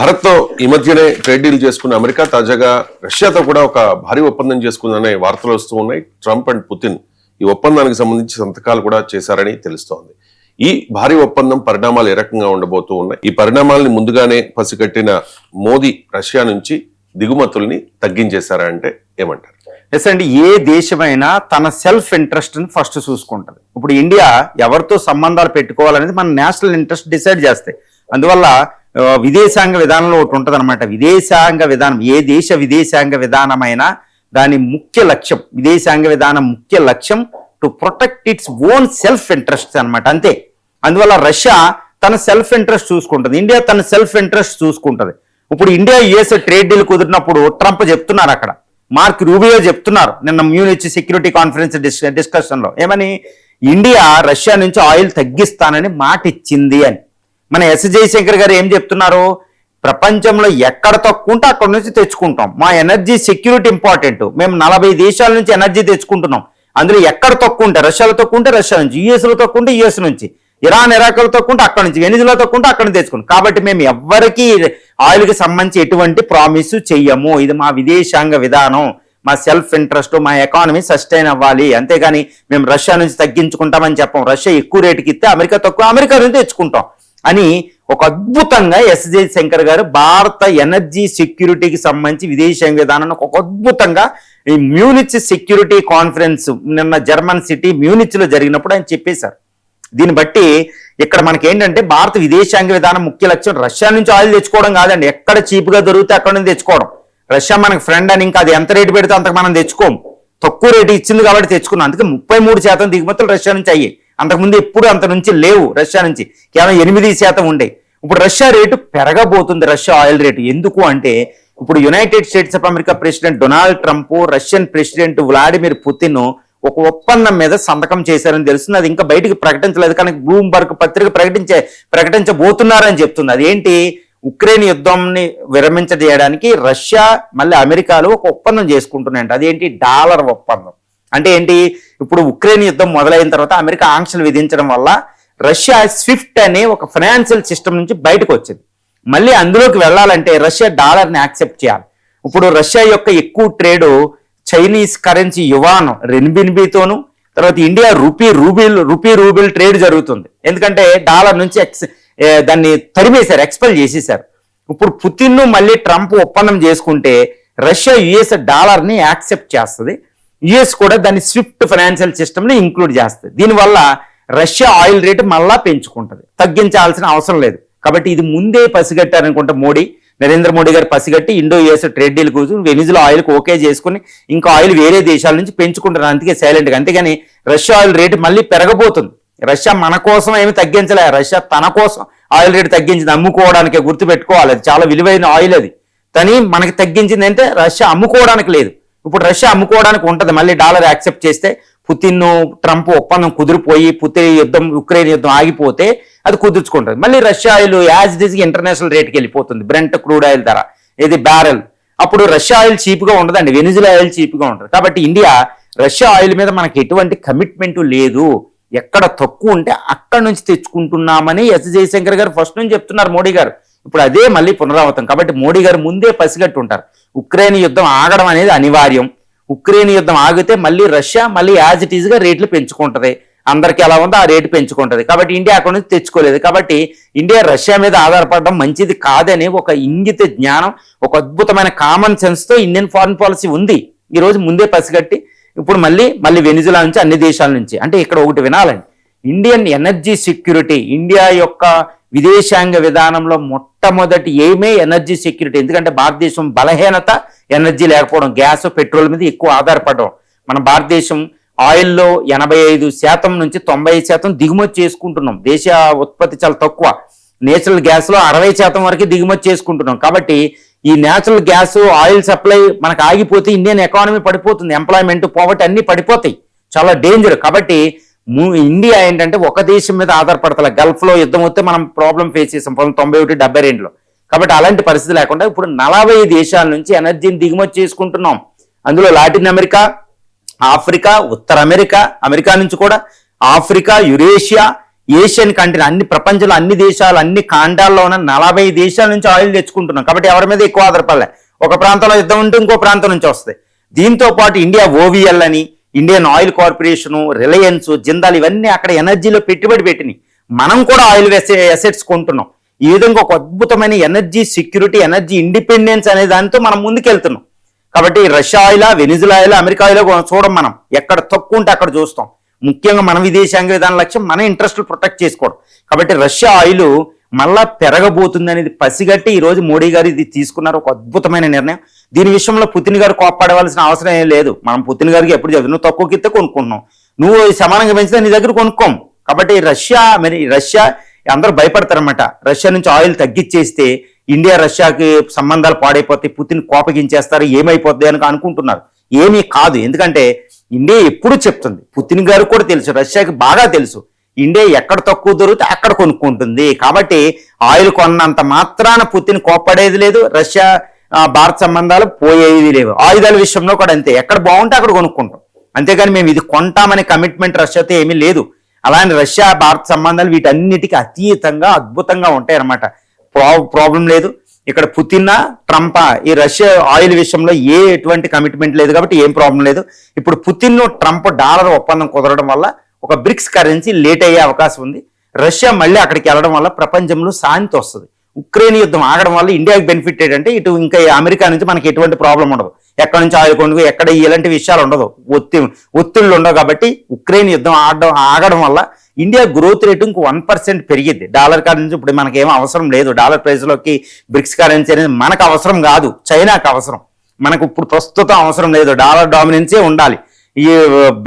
భారత్తో ఈ మధ్యనే ట్రేడ్ డీల్ చేసుకున్న అమెరికా తాజాగా రష్యాతో కూడా ఒక భారీ ఒప్పందం చేసుకుందనే వార్తలు వస్తూ ఉన్నాయి. ట్రంప్ అండ్ పుతిన్ ఈ ఒప్పందానికి సంబంధించి సంతకాలు కూడా చేశారని తెలుస్తోంది. ఈ భారీ ఒప్పందం పరిణామాలు ఏ రకంగా ఉండబోతూ ఉన్నాయి? ఈ పరిణామాలని ముందుగానే పసిగట్టిన మోదీ రష్యా నుంచి దిగుమతుల్ని తగ్గించేశారా అంటే ఏమంటారు? ఎస్ అండి, ఏ దేశమైనా తన సెల్ఫ్ ఇంట్రెస్ట్ ని ఫస్ట్ చూసుకుంటది. ఇప్పుడు ఇండియా ఎవరితో సంబంధాలు పెట్టుకోవాలనేది మన నేషనల్ ఇంట్రెస్ట్ డిసైడ్ చేస్తాయి. అందువల్ల విదేశాంగ విధానంలో ఒకటి ఉంటుంది అనమాట. విదేశాంగ విధానం, ఏ దేశ విదేశాంగ విధానమైనా దాని ముఖ్య లక్ష్యం, విదేశాంగ విధానం ముఖ్య లక్ష్యం to protect its own self interest అనమాట, అంతే. అందువల్ల రష్యా తన సెల్ఫ్ ఇంట్రెస్ట్ చూసుకుంటుంది, ఇండియా తన సెల్ఫ్ ఇంట్రెస్ట్ చూసుకుంటుంది. ఇప్పుడు ఇండియా యుఎస్ ట్రేడ్ డీల్ కుదిరినప్పుడు ట్రంప్ చెప్తున్నారు, అక్కడ మార్క్ రూబియో చెప్తున్నారు నిన్న మ్యూనిచ్ సెక్యూరిటీ కాన్ఫరెన్స్ డిస్కషన్ లో ఏమని, ఇండియా రష్యా నుంచి ఆయిల్ తగ్గిస్తానని మాట ఇచ్చింది అని. మన ఎస్ జయశంకర్ గారు ఏం చెప్తున్నారు, ప్రపంచంలో ఎక్కడ తక్కువ ఉంటే అక్కడ నుంచి తెచ్చుకుంటాం, మా ఎనర్జీ సెక్యూరిటీ ఇంపార్టెంట్, మేము 40 దేశాల నుంచి ఎనర్జీ తెచ్చుకుంటున్నాం, అందులో ఎక్కడ తక్కువ ఉంటే రష్యాలో తక్కువ ఉంటే రష్యా నుంచి, యుఎస్లో తక్కువ ఉంటే యుఎస్ నుంచి, ఇరాక్లో తక్కువ ఉంటే అక్కడ నుంచి, వెనిజులా తక్కువ ఉంటే అక్కడ నుంచి తెచ్చుకుంటాం. కాబట్టి మేము ఎవ్వరికి ఆయిల్కి సంబంధించి ఎటువంటి ప్రామిస్ చెయ్యము, ఇది మా విదేశాంగ విధానం, మా సెల్ఫ్ ఇంట్రెస్ట్, మా ఎకానమీ సస్టైన్ అవ్వాలి, అంతేగాని మేము రష్యా నుంచి తగ్గించుకుంటామని చెప్పం. రష్యా ఎక్కువ రేటుకి ఇస్తే అమెరికా తక్కువ, అమెరికా నుంచి తెచ్చుకుంటాం అని ఒక అద్భుతంగా ఎస్ జయశంకర్ గారు భారత ఎనర్జీ సెక్యూరిటీకి సంబంధించి విదేశాంగ విధానాన్ని ఒక అద్భుతంగా ఈ మ్యూనిచ్ సెక్యూరిటీ కాన్ఫరెన్స్ నిన్న జర్మన్ సిటీ మ్యూనిచ్ లో జరిగినప్పుడు ఆయన చెప్పేశారు. దీన్ని బట్టి ఇక్కడ మనకి ఏంటంటే భారత విదేశాంగ విధానం ముఖ్య లక్ష్యం రష్యా నుంచి ఆయిల్ తెచ్చుకోవడం కాదండి, ఎక్కడ చీప్గా దొరికితే అక్కడ నుంచి తెచ్చుకోవడం. రష్యా మనకు ఫ్రెండ్ అని, ఇంకా అది ఎంత రేటు పెడితే అంతకు మనం తెచ్చుకోము, తక్కువ రేటు ఇచ్చింది కాబట్టి తెచ్చుకున్నాం. అందుకే 33% దిగుమతులు రష్యా నుంచి అయ్యాయి. అంతకుముందు ఎప్పుడు అంత నుంచి లేవు, రష్యా నుంచి కేవలం 8% ఉండే. ఇప్పుడు రష్యా రేటు పెరగబోతుంది, రష్యా ఆయిల్ రేటు. ఎందుకు అంటే ఇప్పుడు United States of America president Donald Trump, Russian president Vladimir Putin ఒక ఒప్పందం మీద సంతకం చేశారని తెలుస్తుంది. అది ఇంకా బయటకు ప్రకటించలేదు, కానీ బ్లూంబర్గ్ పత్రిక ప్రకటించబోతున్నారని చెప్తుంది. అదేంటి, ఉక్రెయిన్ యుద్ధంని విరమించజేయడానికి రష్యా మళ్ళీ అమెరికాలో ఒక ఒప్పందం చేసుకుంటున్నాయంట. అదేంటి, డాలర్ ఒప్పందం. అంటే ఏంటి, ఇప్పుడు ఉక్రెయిన్ యుద్ధం మొదలైన తర్వాత అమెరికా ఆంక్షలు విధించడం వల్ల రష్యా స్విఫ్ట్ అనే ఒక ఫైనాన్షియల్ సిస్టమ్ నుంచి బయటకు వచ్చింది. మళ్ళీ అందులోకి వెళ్ళాలంటే రష్యా డాలర్ని యాక్సెప్ట్ చేయాలి. ఇప్పుడు రష్యా యొక్క ఎక్కువ ట్రేడు చైనీస్ కరెన్సీ యువాన్ రెన్బిన్బీతోను, తర్వాత ఇండియా రూపీ రూబిల్ ట్రేడ్ జరుగుతుంది. ఎందుకంటే డాలర్ నుంచి దాన్ని తరిమేశారు, ఎక్స్పెల్ చేసేశారు. ఇప్పుడు పుతిన్ మళ్ళీ ట్రంప్ ఒప్పందం చేసుకుంటే రష్యా యుఎస్ డాలర్ని యాక్సెప్ట్ చేస్తుంది, యుఎస్ కూడా దాన్ని స్విఫ్ట్ ఫైనాన్షియల్ సిస్టమ్ని ఇంక్లూడ్ చేస్తుంది. దీనివల్ల రష్యా ఆయిల్ రేటు మళ్ళా పెంచుకుంటుంది, తగ్గించాల్సిన అవసరం లేదు. కాబట్టి ఇది ముందే పసిగట్టారనుకుంటే నరేంద్ర మోడీ గారు పసిగట్టి ఇండో యుఎస్ ట్రేడ్ డీల్ కూర్చుని వెనిజులా ఆయిల్కి ఓకే చేసుకుని ఇంకా ఆయిల్ వేరే దేశాల నుంచి పెంచుకుంటారు, అందుకే సైలెంట్గా. అంతేగాని రష్యా ఆయిల్ రేటు మళ్ళీ పెరగబోతుంది. రష్యా మన కోసం ఏమి తగ్గించలే, రష్యా తన కోసం ఆయిల్ రేటు తగ్గించింది, అమ్ముకోవడానికే, గుర్తుపెట్టుకోవాలి. అది చాలా విలువైన ఆయిల్ అది, కానీ మనకి తగ్గించింది అంటే రష్యా అమ్ముకోవడానికి లేదు. ఇప్పుడు రష్యా అమ్ముకోవడానికి ఉంటుంది, మళ్ళీ డాలర్ యాక్సెప్ట్ చేస్తే పుతిన్ ట్రంప్ ఒప్పందం కుదిరిపోయి ఉక్రెయిన్ యుద్ధం ఆగిపోతే అది కుదుర్చుకుంటుంది. మళ్ళీ Russia oil as it is international రేట్కి వెళ్ళిపోతుంది, బ్రెంట్ క్రూడ్ ఆయిల్ ధర ఇది బ్యారెల్. అప్పుడు రష్యా ఆయిల్ చీప్గా ఉండదండి, వెనిజులా ఆయిల్ చీప్గా ఉంటుంది. కాబట్టి ఇండియా రష్యా ఆయిల్ మీద మనకి ఎటువంటి కమిట్మెంట్ లేదు, ఎక్కడ తక్కువ ఉంటే అక్కడ నుంచి తెచ్చుకుంటున్నామని ఎస్ జయశంకర్ గారు ఫస్ట్ నుంచి చెప్తున్నారు మోడీ గారు. ఇప్పుడు అదే మళ్ళీ పునరావృతం. కాబట్టి మోడీ గారు ముందే పసిగట్టు ఉంటారు, ఉక్రెయిన్ యుద్ధం ఆగడం అనేది అనివార్యం. ఉక్రెయిన్ యుద్ధం ఆగితే మళ్ళీ రష్యా మళ్ళీ యాజ్ ఇట్ ఈజ్గా రేట్లు పెంచుకుంటుంది, అందరికీ ఎలా ఉందో ఆ రేటు పెంచుకుంటుంది. కాబట్టి ఇండియా అక్కడ నుంచి తెచ్చుకోలేదు. కాబట్టి ఇండియా రష్యా మీద ఆధారపడడం మంచిది కాదని ఒక ఇంగిత జ్ఞానం, ఒక అద్భుతమైన కామన్ సెన్స్తో ఇండియన్ ఫారిన్ పాలసీ ఉంది. ఈరోజు ముందే పసిగట్టి ఇప్పుడు మళ్ళీ వెనిజులా నుంచి అన్ని దేశాల నుంచి. అంటే ఇక్కడ ఒకటి వినాలండి, ఇండియన్ ఎనర్జీ సెక్యూరిటీ, ఇండియా యొక్క విదేశాంగ విధానంలో మొట్టమొదటి ఏమే ఎనర్జీ సెక్యూరిటీ. ఎందుకంటే భారతదేశం బలహీనత ఎనర్జీ లేకపోవడం, గ్యాస్ పెట్రోల్ మీద ఎక్కువ ఆధారపడడం. మన భారతదేశం ఆయిల్లో 85% నుంచి 90% దిగుమతి చేసుకుంటున్నాం, దేశ ఉత్పత్తి చాలా తక్కువ. నేచురల్ గ్యాస్లో 60% వరకు దిగుమతి చేసుకుంటున్నాం. కాబట్టి ఈ నేచురల్ గ్యాస్ ఆయిల్ సప్లై మనకు ఆగిపోతే ఇండియన్ ఎకానమీ పడిపోతుంది, ఎంప్లాయ్మెంట్ పోవర్టీ అన్ని పడిపోతాయి, చాలా డేంజర్. కాబట్టి ఇండియా ఏంటంటే ఒక దేశం మీద ఆధారపడతలే. గల్ఫ్లో యుద్ధం వస్తే మనం ప్రాబ్లం ఫేస్ చేసాం 1991-72లో. కాబట్టి అలాంటి పరిస్థితి లేకుండా ఇప్పుడు 40 దేశాల నుంచి ఎనర్జీని దిగుమతి చేసుకుంటున్నాం. అందులో లాటిన్ అమెరికా, ఆఫ్రికా, ఉత్తర అమెరికా, అమెరికా నుంచి కూడా ఆఫ్రికా, యురేషియా, ఏషియన్ కంట్రీ అన్ని ప్రపంచంలో అన్ని దేశాలు అన్ని ఖండాల్లో ఉన్న 40 దేశాల నుంచి ఆయిల్ తెచ్చుకుంటున్నాం. కాబట్టి ఎవరి మీద ఎక్కువ ఆధారపడలే. ఒక ప్రాంతంలో యుద్ధం ఉంటే ఇంకో ప్రాంతం నుంచి వస్తుంది. దీంతో పాటు ఇండియా ఓవిఎల్ అని, Indian oil corporation, Reliance, Jindal ఇవన్నీ అక్కడ ఎనర్జీలో పెట్టుబడి పెట్టినాయి. మనం కూడా ఆయిల్ అసెట్స్ కొంటున్నాం. ఈ విధంగా ఒక అద్భుతమైన ఎనర్జీ సెక్యూరిటీ, ఎనర్జీ ఇండిపెండెన్స్ అనే దానితో మనం ముందుకెళ్తున్నాం. కాబట్టి రష్యా ఆయిలా, వెనిజులా ఆయిలా, అమెరికా ఆయిలా చూడం. మనం ఎక్కడ తక్కువ ఉంటే అక్కడ చూస్తాం. ముఖ్యంగా మన విదేశాంగ విధాన లక్ష్యం మన ఇంట్రెస్ట్లు ప్రొటెక్ట్ చేసుకోవడం. కాబట్టి రష్యా ఆయిల్ మళ్ళా పెరగబోతుంది అనేది పసిగట్టి ఈ రోజు మోడీ గారు ఇది తీసుకున్నారు. ఒక అద్భుతమైన నిర్ణయం. దీని విషయంలో పుతిన్ గారు కోప్పడవలసిన అవసరం ఏం లేదు. మనం పుతిన్ గారికి ఎప్పుడు చెప్తాం, నువ్వు తక్కువ కిత్తే కొనుక్కుంటున్నావు, నువ్వు సమానంగా పెంచితే నీ దగ్గర కొనుక్కోం. కాబట్టి రష్యా అందరూ భయపడతారన్నమాట. రష్యా నుంచి ఆయిల్ తగ్గించేస్తే ఇండియా రష్యాకి సంబంధాలు పాడైపోతాయి, పుతిన్ కోపగించేస్తారు, ఏమైపోద్ది అని అనుకుంటున్నారు. ఏమీ కాదు. ఎందుకంటే ఇండియా ఎప్పుడు చెప్తుంది, పుతిన్ గారు కూడా తెలుసు, రష్యాకి బాగా తెలుసు, ఇండియా ఎక్కడ తక్కువ దొరికితే అక్కడ కొనుక్కుంటుంది. కాబట్టి ఆయిల్ కొన్నంత మాత్రాన పుతిన్ కోప్పడేది లేదు, రష్యా భారత్ సంబంధాలు పోయేది లేవు. ఆయుధాల విషయంలో కూడా అంతే, ఎక్కడ బాగుంటే అక్కడ కొనుక్కుంటాం. అంతేగాని మేము ఇది కొంటామనే కమిట్మెంట్ రష్యాతో ఏమీ లేదు. అలానే రష్యా భారత్ సంబంధాలు వీటన్నిటికీ అతీతంగా అద్భుతంగా ఉంటాయి అన్నమాట. ప్రాబ్లం లేదు. ఇక్కడ పుతిన్ ట్రంపా ఈ రష్యా ఆయిల్ విషయంలో ఎటువంటి కమిట్మెంట్ లేదు కాబట్టి ఏం ప్రాబ్లం లేదు. ఇప్పుడు పుతిన్ ట్రంప్ డాలర్ ఒప్పందం కుదరడం వల్ల ఒక బ్రిక్స్ కరెన్సీ లేట్ అయ్యే అవకాశం ఉంది. రష్యా మళ్ళీ అక్కడికి వెళ్ళడం వల్ల ప్రపంచంలో శాంతి వస్తుంది. ఉక్రెయిన్ యుద్ధం ఆగడం వల్ల ఇండియాకి బెనిఫిట్ ఏంటంటే ఇటు ఇంకా అమెరికా నుంచి మనకి ఎటువంటి ప్రాబ్లం ఉండదు. ఎక్కడి నుంచి ఆయిల్ కొనుగోలు, ఎక్కడ ఇలాంటి విషయాలు ఉండదు, ఒత్తిళ్ళు ఉండవు. కాబట్టి ఉక్రెయిన్ యుద్ధం ఆగడం వల్ల ఇండియా గ్రోత్ రేటు ఇంకో 1% పెరిగింది. డాలర్ కరెన్సీ ఇప్పుడు మనకేం అవసరం లేదు. డాలర్ ప్రైస్లోకి బ్రిక్స్ కరెన్సీ అనేది మనకు అవసరం కాదు, చైనాకు అవసరం. మనకు ఇప్పుడు ప్రస్తుతం అవసరం లేదు. డాలర్ డామినెన్సే ఉండాలి. ఈ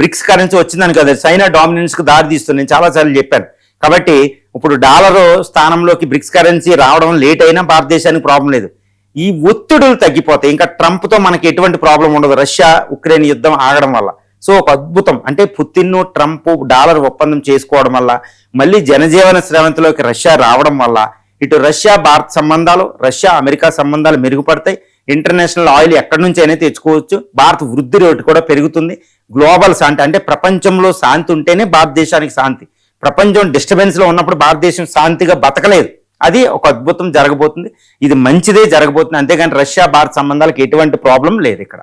బ్రిక్స్ కరెన్సీ వచ్చిందని కదా చైనా డామినెన్స్కి దారి తీస్తుంది, నేను చాలాసార్లు చెప్పాను. కాబట్టి ఇప్పుడు డాలర్ స్థానంలోకి బ్రిక్స్ కరెన్సీ రావడం లేట్ అయినా భారతదేశానికి ప్రాబ్లం లేదు. ఈ ఒత్తిడులు తగ్గిపోతాయి. ఇంకా ట్రంప్తో మనకి ఎటువంటి ప్రాబ్లం ఉండదు రష్యా ఉక్రెయిన్ యుద్ధం ఆగడం వల్ల. సో ఒక అద్భుతం అంటే పుతిన్ ట్రంప్ డాలర్ ఒప్పందం చేసుకోవడం వల్ల, మళ్ళీ జనజీవన స్రవంతిలోకి రష్యా రావడం వల్ల ఇటు రష్యా భారత్ సంబంధాలు, రష్యా అమెరికా సంబంధాలు మెరుగుపడతాయి. ఇంటర్నేషనల్ ఆయిల్ ఎక్కడి నుంచి అయినా తెచ్చుకోవచ్చు. భారత్ వృద్ధి రేటు కూడా పెరుగుతుంది. గ్లోబల్ శాంతి అంటే ప్రపంచంలో శాంతి ఉంటేనే భారతదేశానికి శాంతి. ప్రపంచం డిస్టర్బెన్స్ లో ఉన్నప్పుడు భారతదేశం శాంతిగా బతకలేదు. అది ఒక అద్భుతం జరగబోతుంది. ఇది మంచిదే జరగబోతుంది. అంతేగాని రష్యా భారత్ సంబంధాలకు ఎటువంటి ప్రాబ్లం లేదు ఇక్కడ.